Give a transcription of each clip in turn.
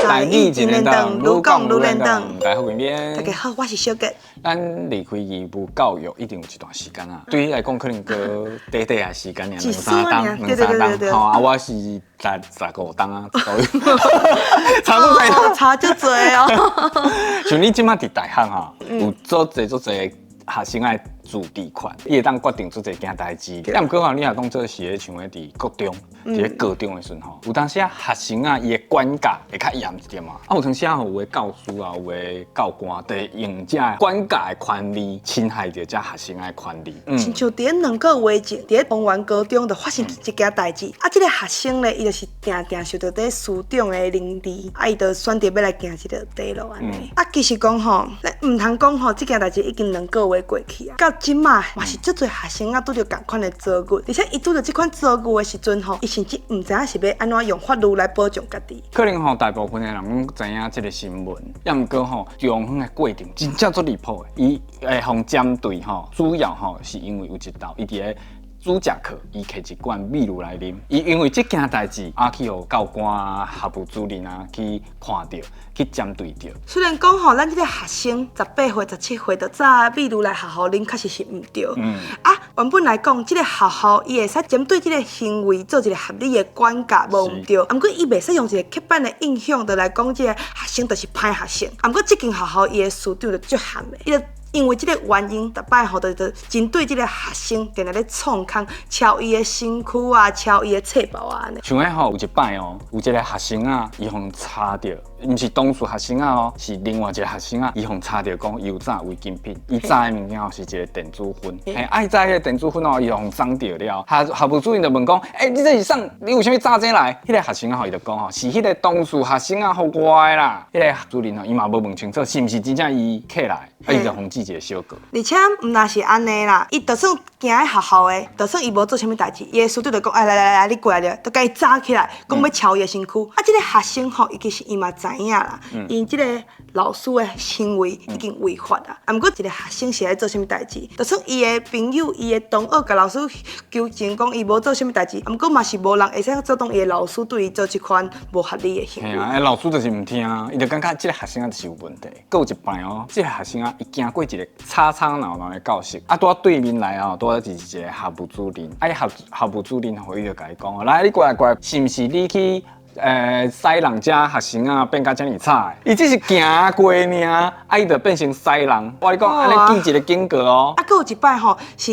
台语一年长，愈讲愈连长。大家好，边边。大家好，我是小杰。咱离开义务教育一定有一段时间啊，对你来讲可能个短短的时间尔，两三档，吼啊，我是15档啊，左右，差不多差就多哦。像你即摆伫大学哈，有做侪学生爱自治权，伊会当决定做一件代志。但毋过吼，你若讲做是咧像咧伫国中，伫咧高中的时阵吼，有当时啊学生啊伊的管教会较严一点嘛。啊有当时啊有的教师啊，有的教官，得用这管教的权利侵害着这学生的权利。亲像伫咧2个月前，伫咧丰原高中就发生一件代志，啊，这个学生咧，伊就是定受到伫师长的凌厉，啊，伊就选择要来行这个地路安尼。啊，其实讲吼，毋通讲吼，这件代志已经2个月过去啊。到即卖嘛是足侪学生啊，拄着同款的遭遇，而且伊拄着即款遭遇的时阵吼，伊甚至毋知影是要安怎用法律来保障家己。可能吼，大部分的人知影即个新闻，也毋过吼，中远的过程真正足离谱的。伊会互针对吼，主要吼是因为有一道伊伫咧主食课，伊摕一罐秘鲁来啉，伊因为即件代志，啊去互教官啊、学部主任啊去看到，去针对着。虽然讲吼，咱即个学生18岁、17岁就早秘鲁来学校啉，确实是毋对。原本来讲，即个学校伊会使针对即个行为做一个合理的管教，无毋对。毋过伊袂使用一个刻板的印象，就来讲即个学生就是歹学生。毋过即间学校伊的师长就足悍的，伊就因为即个原因，逐摆吼就针对即个学生，定定咧创空，敲伊的身躯啊，敲伊的册包啊安尼。像迄吼有一摆哦，有一个学生啊，伊互查着，毋是当事学生啊哦，是另外一个学生啊，伊互查着讲伊有炸违禁品，伊炸的物件吼是一个电子烟，伊炸迄个电子烟哦，伊互送着了，学部主任就问讲，你这是送，你为啥物炸这来？迄个学生啊吼，伊就讲吼，是迄个当事学生啊，互我的啦。迄个主任吼，伊嘛无问清楚，是毋是真正伊摕来，伊就封记一个小告。而且毋那是安尼啦，伊就算行喺学校的，就算伊无做啥物代志，伊的师长就讲，来，你过来了，就甲伊抓起来，讲要敲伊的身躯。啊，即个学生吼，其实伊嘛知影啦，因即个老师的行为已经违法啦。啊，毋过一个学生是来做啥物代志，就算伊的朋友、伊的同学甲老师纠正讲伊无做啥物代志，啊，毋过嘛是无人会使做当伊的老师对伊做即款无合理的行为。老师就是毋听，伊就感觉即个学生啊就是有问题。搁有一摆哦，即个学生啊，伊经过一个吵闹的教室，啊，拄对面来哦，拄是一个学部主任，啊，学部主任吼，伊就甲伊讲，来，你过来，是毋是你去？西人家学生啊，变甲遮尔差的，伊只是行过尔，啊，伊就变成西人。我跟你讲，安尼记一个警告哦。啊，搁有一摆吼是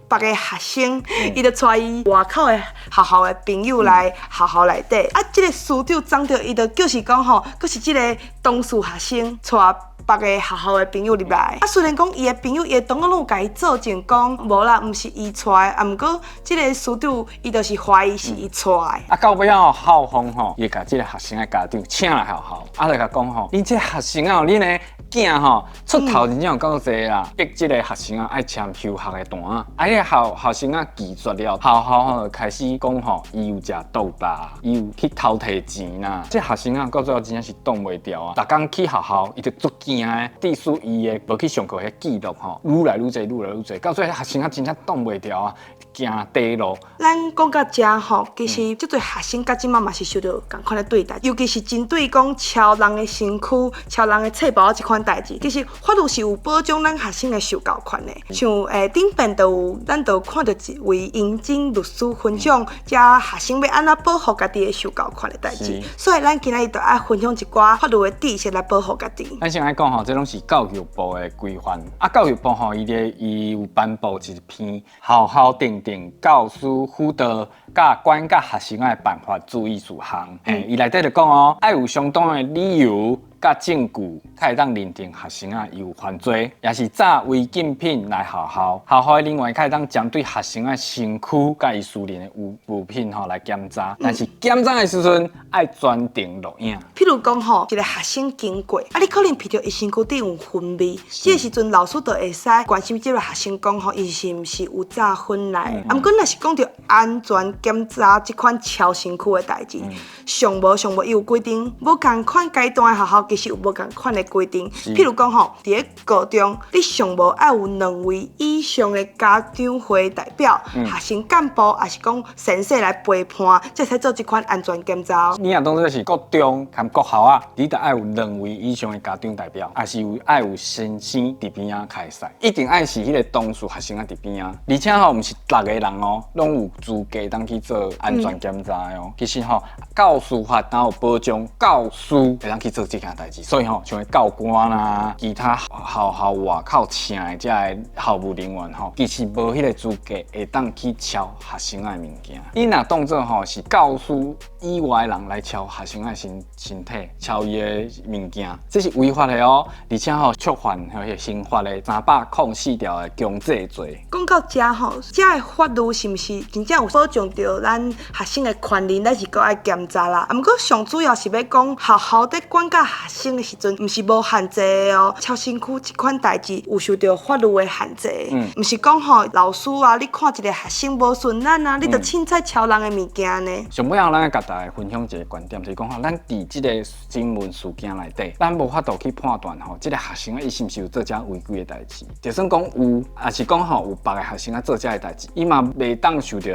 别个学生，伊就带伊外口的学校的朋友来学校内底，啊，即个师长长着伊就就是讲吼，佫是即个当事学生带别个学校的朋友入来，啊，虽然讲伊的朋友、伊的同学拢有甲伊作证讲无啦，毋是伊带，啊，毋过即个师长伊就是怀疑是伊带。啊，到尾啊，校方吼，伊甲即个学生的家长请来学校，啊，就甲讲吼，恁即个学生啊，恁的囝吼出头真正有够济啦，逼即个学生啊爱签休学的单，啊，迄个学生啊拒绝了，校吼就开始讲吼，伊有食毒啦，伊有去偷摕钱啦，即学生啊到最后真正是挡袂牢啊，逐工去学校，伊就足惊的，致使伊的无去上课迄记录吼，愈来愈济，到最后学生啊真正挡袂牢啊，行地路。咱讲到遮吼，其实足侪学生甲即马嘛是受到同款的对待，尤其是针对讲敲人的身躯、敲人的册包即款代志，其实法律是有保障咱学生的受教权的。像顶边就有，咱就看到一位应经律师分享，遮学生要安怎保护家己的受教权的代志，所以咱今仔日就爱分享一寡法律的知识来保护家己。咱先来讲吼，这拢是教育部的规范。啊，教育部吼，伊有颁布一篇好定教师辅导甲管教学生的办法注意事项。伊内底就讲哦，爱有相当的理由甲证据，才会当认定学生啊有犯罪，也是炸违禁品来学校。学校的人员才会当针对学生的身躯甲伊私人的物品吼来检查，但是检查的时阵爱专程录影。譬如讲吼，一个学生经过，啊，你可能闻到伊身躯顶有烟味，这个时阵老师就会使关心这个学生讲吼，伊是毋是有炸烟来。啊，毋过若是讲到安全检查这款敲身躯的代志，上无伊有规定，无共款阶段的学校其实有无共款的规定。譬如讲吼，伫咧高中，你上无爱有2位以上的家长会代表、学生干部，还是讲先生来陪伴，才使做这款安全检查。你若当作是国中含国校啊，你得爱有2位以上的家长代表，还是爱有先生伫边仔开赛，一定爱是迄个当事学生啊伫边仔，而且吼毋是6个人哦，拢有资格当去做安全检查的哦。其实吼，教师法哪有保障教师会当去做这件代志，所以吼，像教官啦，其他校外口请的这个校务人员吼，其实无迄个资格会当去敲学生的物件。你若当作吼是教师以外的人来敲学生的身体，敲伊的物件，这是违法的哦，而且吼触犯迄个刑法的304条的强制罪。讲到这吼，这的法律是毋是真正有保障到咱学生的权利？咱是搁爱检查啦。啊，毋过上主要是要讲学校在管教学生的时阵，毋是无限制的哦。超身躯这款代志有受到法律的限制，毋是讲吼老师啊，你看一个学生无顺眼啊，你就凊彩敲人的物件呢。上尾后，咱甲大家分享一个观点，就是讲吼，咱伫即个新闻事件内底，咱无法度去判断吼，即个学生伊是毋是有做遮违规的代志。就算讲有，也是讲吼有别个学生做遮的代志，伊嘛袂当受到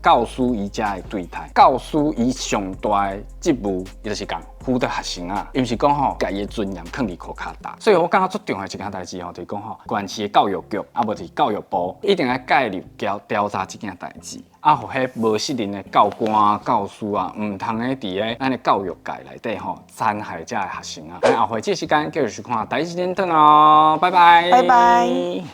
教师伊遮的对待。教师伊上大的职务，伊就是讲辅导学生啊，伊毋是讲吼，家己的尊严放伫裤骹搭。所以我感觉最重要的一件代志吼，就是讲吼，县市的教育局啊，无是教育部，一定要介入调查这件代志。啊，互迄无适任的教官、教师啊，毋通咧伫咧咱的教育界内底吼，残害遮的学生啊。后回这时间继续看第一时间段哦，拜拜。拜拜。